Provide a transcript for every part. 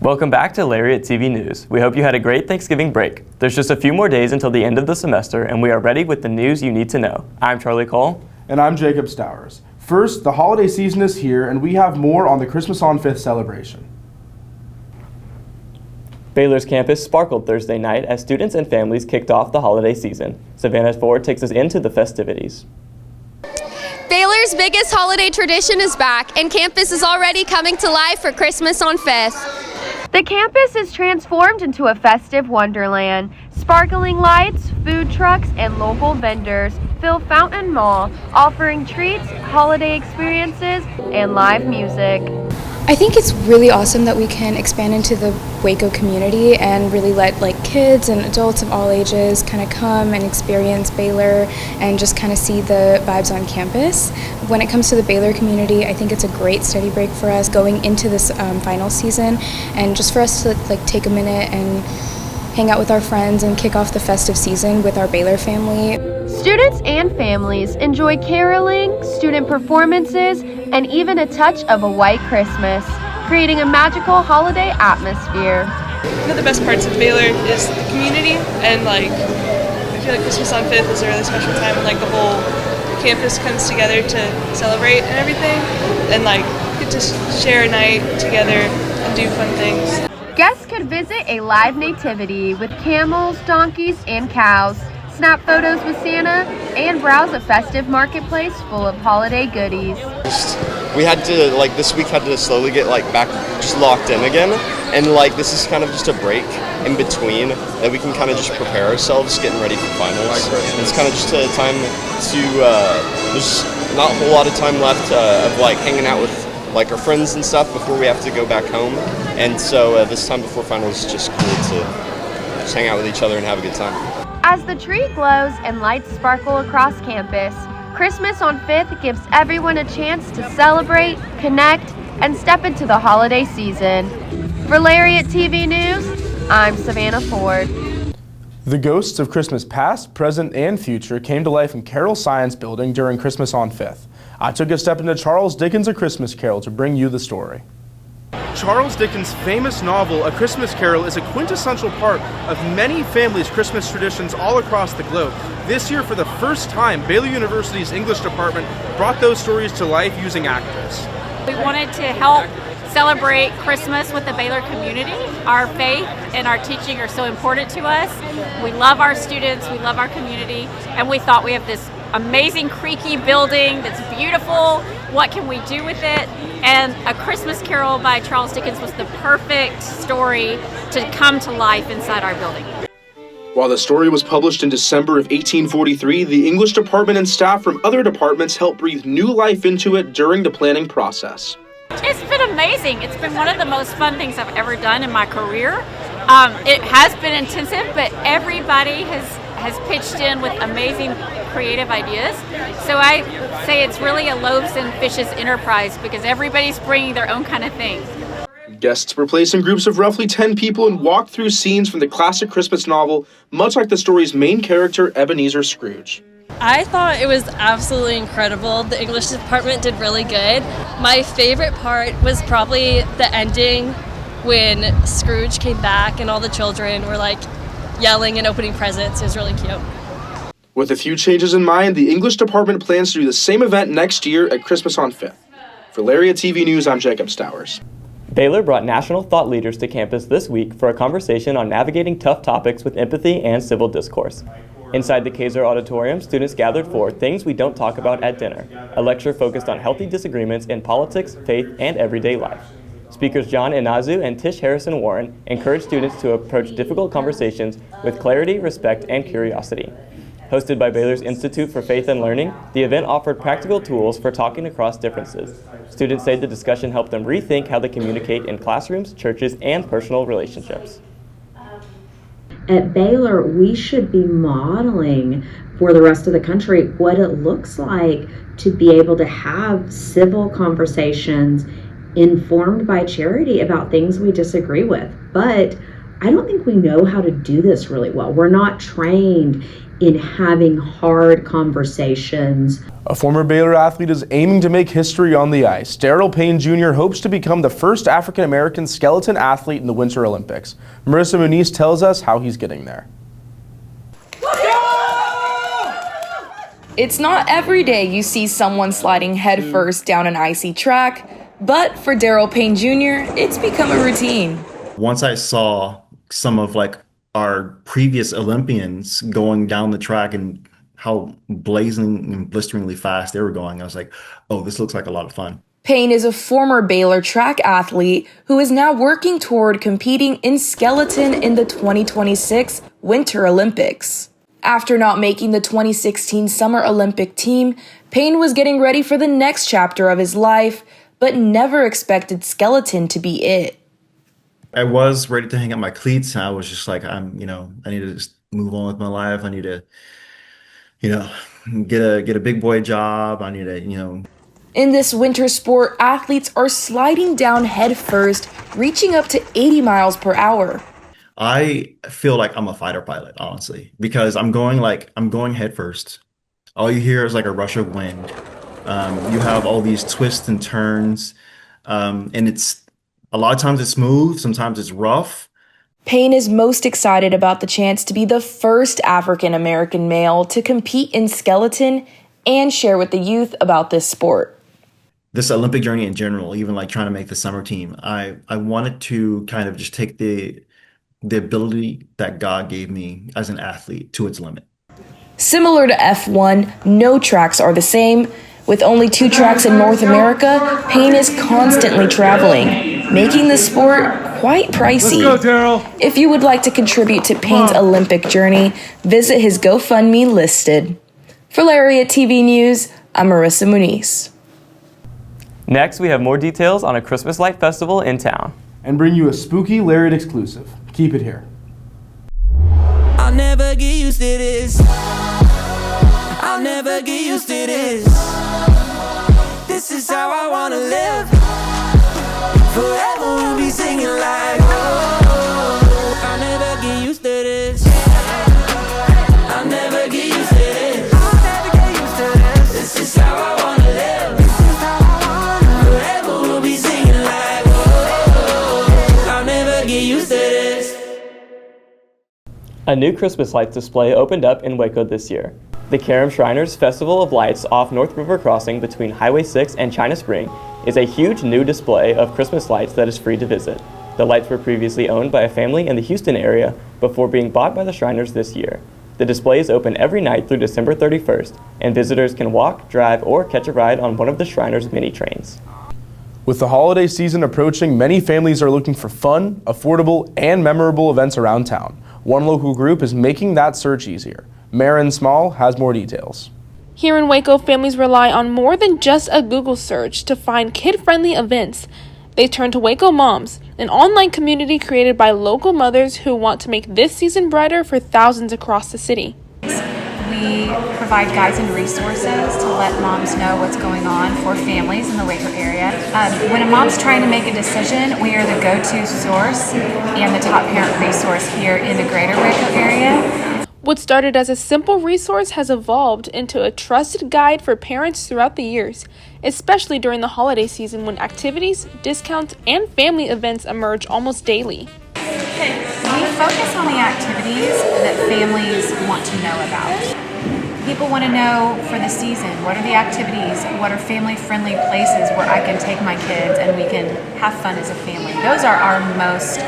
Welcome back to Lariat TV News. We hope you had a great Thanksgiving break. There's just a few more days until the end of the semester, and we are ready with the news you need to know. I'm Charlie Cole. And I'm Jacob Stowers. First, the holiday season is here, and we have more on the Christmas on 5th celebration. Baylor's campus sparkled Thursday night as students and families kicked off the holiday season. Savannah Ford takes us into the festivities. Baylor's biggest holiday tradition is back, and campus is already coming to life for Christmas on 5th. The campus is transformed into a festive wonderland. Sparkling lights, food trucks, and local vendors fill Fountain Mall, offering treats, holiday experiences, and live music. I think it's really awesome that we can expand into the Waco community and really let kids and adults of all ages kind of come and experience Baylor and just kind of see the vibes on campus. When it comes to the Baylor community, I think it's a great study break for us going into this final season, and just for us to take a minute and hang out with our friends and kick off the festive season with our Baylor family. Students and families enjoy caroling, student performances, and even a touch of a white Christmas, creating a magical holiday atmosphere. One of the best parts of Baylor is the community, and I feel like Christmas on 5th is a really special time when the whole campus comes together to celebrate and everything, and get to share a night together and do fun things. Guests could visit a live nativity with camels, donkeys, and cows, snap photos with Santa, and browse a festive marketplace full of holiday goodies. We had to, this week had to slowly get, back just locked in again. And, this is kind of just a break in between that we can kind of just prepare ourselves getting ready for finals. And it's kind of just a time to, there's not a whole lot of time left of, hanging out with, our friends and stuff before we have to go back home. And so this time before finals is just cool to just hang out with each other and have a good time. As the tree glows and lights sparkle across campus, Christmas on 5th gives everyone a chance to celebrate, connect, and step into the holiday season. For Lariat TV News, I'm Savannah Ford. The ghosts of Christmas past, present, and future came to life in Carroll Science Building during Christmas on 5th. I took a step into Charles Dickens' A Christmas Carol to bring you the story. Charles Dickens' famous novel, A Christmas Carol, is a quintessential part of many families' Christmas traditions all across the globe. This year, for the first time, Baylor University's English department brought those stories to life using actors. We wanted to help celebrate Christmas with the Baylor community. Our faith and our teaching are so important to us. We love our students, we love our community, and we thought we have this amazing creaky building that's beautiful. What can we do with it? And A Christmas Carol by Charles Dickens was the perfect story to come to life inside our building. While the story was published in December of 1843, the English department and staff from other departments helped breathe new life into it during the planning process. It's been amazing. It's been one of the most fun things I've ever done in my career. It has been intensive, but everybody has pitched in with amazing creative ideas. So I say it's really a loaves and fishes enterprise because everybody's bringing their own kind of thing. Guests were placed in groups of roughly 10 people and walked through scenes from the classic Christmas novel, much like the story's main character, Ebenezer Scrooge. I thought it was absolutely incredible. The English department did really good. My favorite part was probably the ending when Scrooge came back and all the children were yelling and opening presents. It was really cute. With a few changes in mind, the English department plans to do the same event next year at Christmas on 5th. For Lariat TV News, I'm Jacob Stowers. Baylor brought national thought leaders to campus this week for a conversation on navigating tough topics with empathy and civil discourse. Inside the Kaiser Auditorium, students gathered for Things We Don't Talk About at Dinner, a lecture focused on healthy disagreements in politics, faith, and everyday life. Speakers John Inazu and Tish Harrison Warren encouraged students to approach difficult conversations with clarity, respect, and curiosity. Hosted by Baylor's Institute for Faith and Learning, the event offered practical tools for talking across differences. Students say the discussion helped them rethink how they communicate in classrooms, churches, and personal relationships. At Baylor, we should be modeling for the rest of the country what it looks like to be able to have civil conversations informed by charity about things we disagree with, but I don't think we know how to do this really well. We're not trained in having hard conversations. A former Baylor athlete is aiming to make history on the ice. Darryl Payne Jr. hopes to become the first African-American skeleton athlete in the Winter Olympics. Marissa Muniz tells us how he's getting there. It's not every day you see someone sliding headfirst down an icy track, but for Darryl Payne Jr., it's become a routine. Once I saw some of our previous Olympians going down the track and how blazing and blisteringly fast they were going, I was like, oh, this looks like a lot of fun. Payne is a former Baylor track athlete who is now working toward competing in skeleton in the 2026 Winter Olympics. After not making the 2016 Summer Olympic team, Payne was getting ready for the next chapter of his life, but never expected skeleton to be it. I was ready to hang up my cleats. I was just like, I need to just move on with my life. I need to, get a big boy job. I need to, In this winter sport, athletes are sliding down head first, reaching up to 80 miles per hour. I feel like I'm a fighter pilot, honestly, because I'm going head first. All you hear is like a rush of wind. You have all these twists and turns, and it's a lot of times it's smooth, sometimes it's rough. Payne is most excited about the chance to be the first African-American male to compete in skeleton and share with the youth about this sport. This Olympic journey in general, even like trying to make the summer team, I wanted to kind of just take the ability that God gave me as an athlete to its limit. Similar to F1, no tracks are the same. With only 2 tracks in North America, Payne is constantly traveling, making the sport quite pricey. Let's go, Darryl. If you would like to contribute to Payne's Olympic journey, visit his GoFundMe listed. For Lariat TV News, I'm Marissa Muniz. Next, we have more details on a Christmas light festival in town. And bring you a spooky Lariat exclusive. Keep it here. I'll never get used to this. I'll never get used to this. This is how I wanna live. Forever we'll be singing like, oh, I'll never get used to this. I'll never get used to this. I'll never get used to this. This is how I wanna live. This is how I wanna. Forever we'll be singing like, oh, I'll never get used to this. A new Christmas lights display opened up in Waco this year. The Karam Shriners Festival of Lights off North River Crossing between Highway 6 and China Spring is a huge new display of Christmas lights that is free to visit. The lights were previously owned by a family in the Houston area before being bought by the Shriners this year. The display is open every night through December 31st, and visitors can walk, drive, or catch a ride on one of the Shriners mini trains. With the holiday season approaching, many families are looking for fun, affordable, and memorable events around town. One local group is making that search easier. Marin Small has more details. Here in Waco, families rely on more than just a Google search to find kid-friendly events. They turn to Waco Moms, an online community created by local mothers who want to make this season brighter for thousands across the city. We provide guides and resources to let moms know what's going on for families in the Waco area. When a mom's trying to make a decision, we are the go-to source and the top parent resource here in the greater Waco area. What started as a simple resource has evolved into a trusted guide for parents throughout the years, especially during the holiday season when activities, discounts, and family events emerge almost daily. We focus on the activities that families want to know about. People want to know for the season, what are the activities, what are family-friendly places where I can take my kids and we can have fun as a family. Those are our most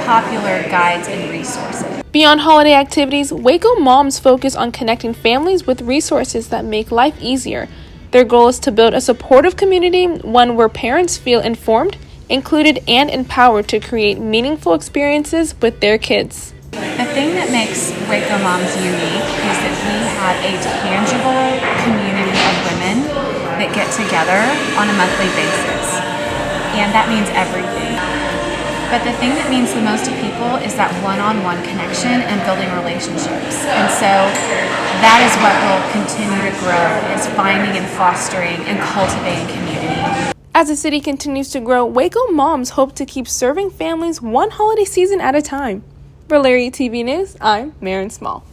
popular guides and resources. Beyond holiday activities, Waco Moms focus on connecting families with resources that make life easier. Their goal is to build a supportive community, one where parents feel informed, included, and empowered to create meaningful experiences with their kids. The thing that makes Waco Moms unique is that we have a tangible community of women that get together on a monthly basis, and that means everything. But the thing that means the most to people is that one-on-one connection and building relationships. And so that is what will continue to grow, is finding and fostering and cultivating community. As the city continues to grow, Waco Moms hope to keep serving families one holiday season at a time. For Lariat TV News, I'm Maren Small.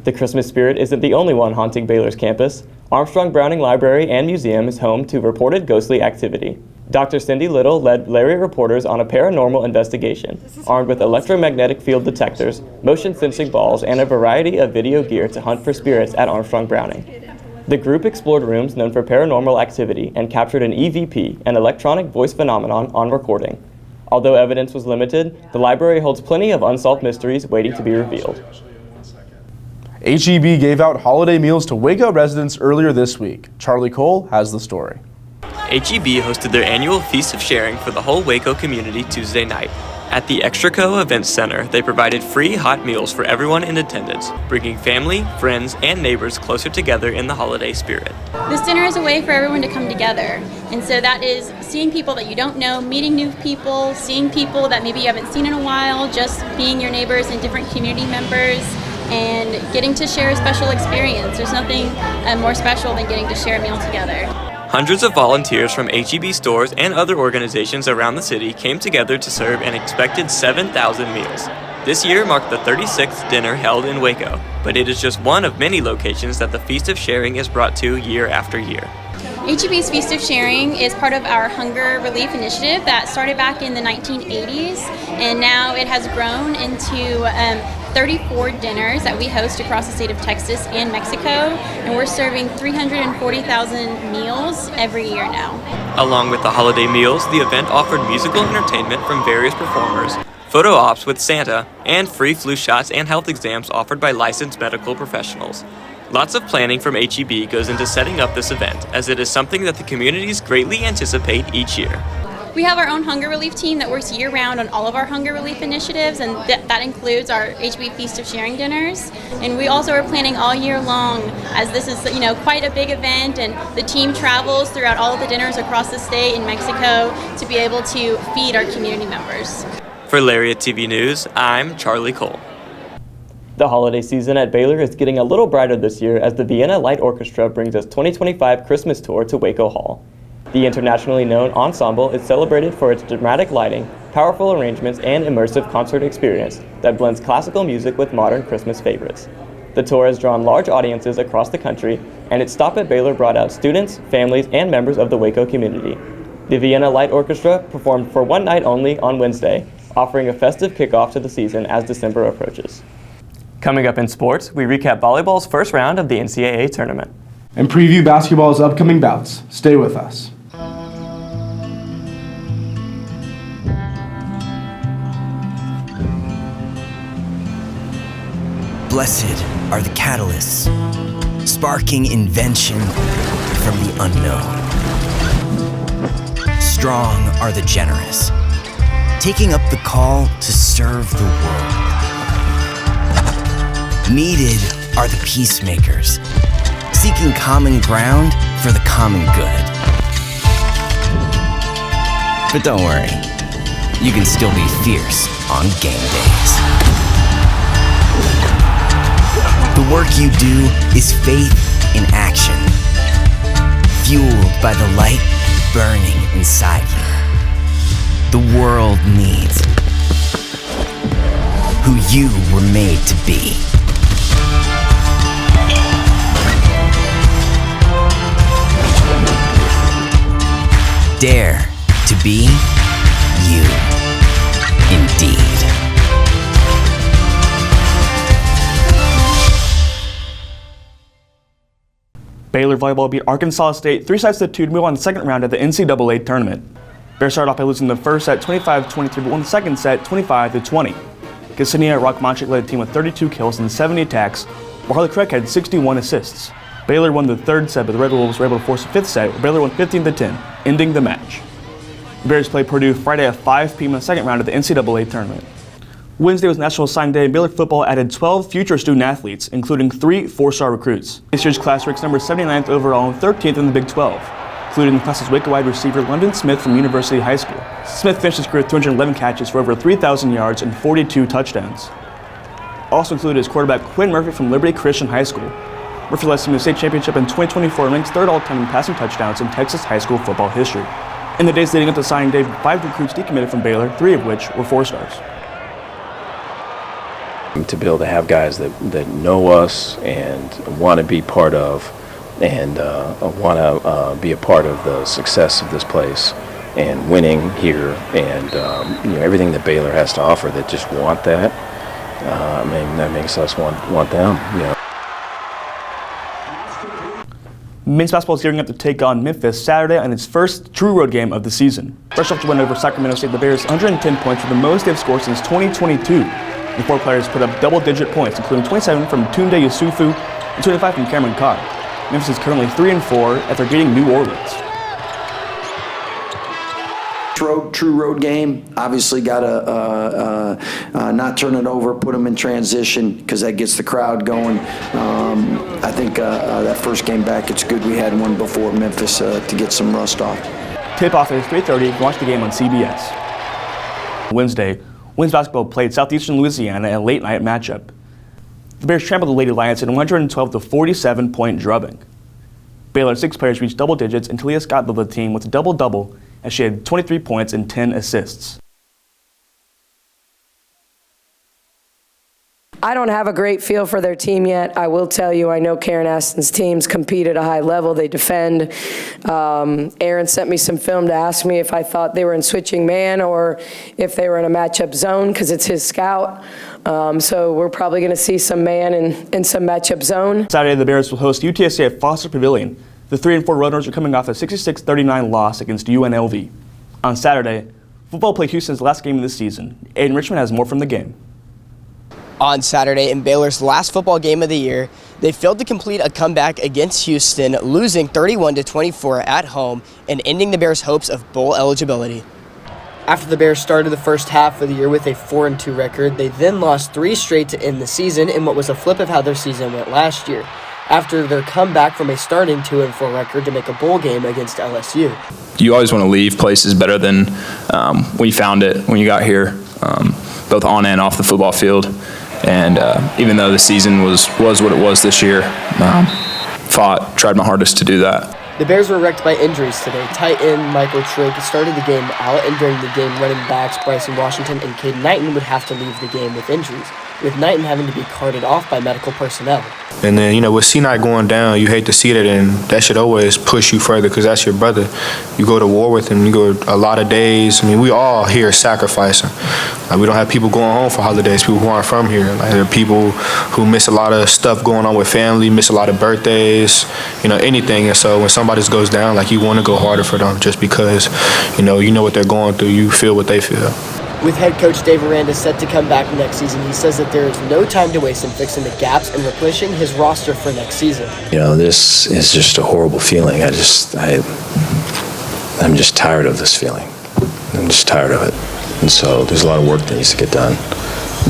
The Christmas spirit isn't the only one haunting Baylor's campus. Armstrong Browning Library and Museum is home to reported ghostly activity. Dr. Cindy Little led Lariat reporters on a paranormal investigation, armed with electromagnetic field detectors, motion-sensing balls, and a variety of video gear to hunt for spirits at Armstrong Browning. The group explored rooms known for paranormal activity and captured an EVP, an electronic voice phenomenon, on recording. Although evidence was limited, the library holds plenty of unsolved mysteries waiting to be revealed. HEB gave out holiday meals to Waco residents earlier this week. Charlie Cole has the story. HEB hosted their annual Feast of Sharing for the whole Waco community Tuesday night. At the Extraco Events Center, they provided free hot meals for everyone in attendance, bringing family, friends, and neighbors closer together in the holiday spirit. This dinner is a way for everyone to come together, and so that is seeing people that you don't know, meeting new people, seeing people that maybe you haven't seen in a while, just being your neighbors and different community members, and getting to share a special experience. There's nothing more special than getting to share a meal together. Hundreds of volunteers from HEB stores and other organizations around the city came together to serve an expected 7,000 meals. This year marked the 36th dinner held in Waco, but it is just one of many locations that the Feast of Sharing is brought to year after year. HEB's Feast of Sharing is part of our hunger relief initiative that started back in the 1980s, and now it has grown into 34 dinners that we host across the state of Texas and Mexico, and we're serving 340,000 meals every year now. Along with the holiday meals, the event offered musical entertainment from various performers, photo ops with Santa, and free flu shots and health exams offered by licensed medical professionals. Lots of planning from HEB goes into setting up this event, as it is something that the communities greatly anticipate each year. We have our own hunger relief team that works year-round on all of our hunger relief initiatives, and that includes our HB Feast of Sharing dinners. And we also are planning all year long, as this is quite a big event, and the team travels throughout all of the dinners across the state in Mexico to be able to feed our community members. For Lariat TV News, I'm Charlie Cole. The holiday season at Baylor is getting a little brighter this year as the Vienna Light Orchestra brings its 2025 Christmas tour to Waco Hall. The internationally known ensemble is celebrated for its dramatic lighting, powerful arrangements, and immersive concert experience that blends classical music with modern Christmas favorites. The tour has drawn large audiences across the country, and its stop at Baylor brought out students, families, and members of the Waco community. The Vienna Light Orchestra performed for one night only on Wednesday, offering a festive kickoff to the season as December approaches. Coming up in sports, we recap volleyball's first round of the NCAA tournament. And preview basketball's upcoming bouts. Stay with us. Blessed are the catalysts, sparking invention from the unknown. Strong are the generous, taking up the call to serve the world. Needed are the peacemakers, seeking common ground for the common good. But don't worry, you can still be fierce on game days. The work you do is faith in action, fueled by the light burning inside you. The world needs who you were made to be. Dare to be you, indeed. Baylor volleyball beat Arkansas State 3-2 to move on to the second round of the NCAA tournament. Bears started off by losing the first set 25-23, but won the second set 25-20. Ksenia Rockmanchik led the team with 32 kills and 70 attacks, while Harley Craig had 61 assists. Baylor won the third set, but the Red Wolves were able to force the fifth set, where Baylor won 15-10, ending the match. The Bears play Purdue Friday at 5 p.m. in the second round of the NCAA tournament. Wednesday was National Signing Day, and Baylor football added 12 future student-athletes, including 3 four-star recruits. This year's class ranks number 79th overall and 13th in the Big 12, including the class's Waco wide receiver London Smith from University High School. Smith finished his career with 211 catches for over 3,000 yards and 42 touchdowns. Also included is quarterback Quinn Murphy from Liberty Christian High School. Murphy led them to the state championship in 2024 and ranks third all-time in passing touchdowns in Texas high school football history. In the days leading up to signing day, 5 recruits decommitted from Baylor, 3 of which were 4 stars. To be able to have guys that know us and want to be part of and want to be a part of the success of this place and winning here and everything that Baylor has to offer, that just want that. That makes us want them. Men's basketball is gearing up to take on Memphis Saturday on its first true road game of the season. Fresh off the win over Sacramento State, the Bears 110 points were the most they've scored since 2022. The 4 players put up double-digit points, including 27 from Tunde Yusufu and 25 from Cameron Carr. Memphis is currently 3-4 after beating New Orleans. True road game. Obviously got to not turn it over, put them in transition because that gets the crowd going. I think that first game back, it's good we had one before Memphis to get some rust off. Tip-off is 3:30. You can watch the game on CBS. Wednesday, Women's basketball played Southeastern Louisiana in a late-night matchup. The Bears trampled the Lady Lions in a 112-47 point drubbing. Baylor's 6 players reached double digits, and Talia Scott led the team with a double-double as she had 23 points and 10 assists. I don't have a great feel for their team yet. I will tell you, I know Karen Aston's teams compete at a high level. They defend. Aaron sent me some film to ask me if I thought they were in switching man or if they were in a matchup zone because it's his scout. So we're probably going to see some man and some matchup zone. Saturday, the Bears will host UTSA at Foster Pavilion. The 3-4 Roadrunners are coming off a 66-39 loss against UNLV. On Saturday, football played Houston's last game of the season. Aiden Richmond has more from the game. On Saturday, in Baylor's last football game of the year, they failed to complete a comeback against Houston, losing 31-24 at home and ending the Bears' hopes of bowl eligibility. After the Bears started the first half of the year with a 4-2 record, they then lost 3 straight to end the season in what was a flip of how their season went last year, after their comeback from a starting 2-4 record to make a bowl game against LSU. You always want to leave places better than when you found it, when you got here, both on and off the football field. And even though the season was what it was this year, tried my hardest to do that. The Bears were wrecked by injuries today. Tight end Michael Trigg started the game out, and during the game, running backs Bryson Washington and Caden Knighton would have to leave the game with injuries, with Knighton having to be carted off by medical personnel. And then, with C-Knight going down, you hate to see that, and that should always push you further because that's your brother. You go to war with him, you go a lot of days. I mean, we all here sacrificing. We don't have people going home for holidays, people who aren't from here. There are people who miss a lot of stuff going on with family, miss a lot of birthdays, anything. And so when somebody goes down, you want to go harder for them just because, you know what they're going through, you feel what they feel. With head coach Dave Aranda set to come back next season, he says that there is no time to waste in fixing the gaps and replenishing his roster for next season. This is just a horrible feeling. I'm just tired of this feeling. I'm just tired of it. And so there's a lot of work that needs to get done.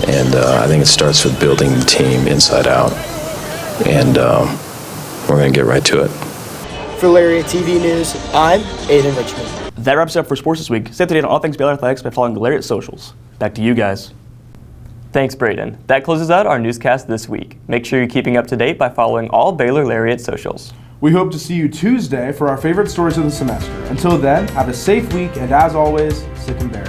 And I think it starts with building the team inside out. And we're going to get right to it. For Lariat TV News, I'm Aiden Richmond. That wraps it up for sports this week. Stay up to date on all things Baylor Athletics by following the Lariat socials. Back to you guys. Thanks, Braden. That closes out our newscast this week. Make sure you're keeping up to date by following all Baylor Lariat socials. We hope to see you Tuesday for our favorite stories of the semester. Until then, have a safe week, and as always, sick and bear.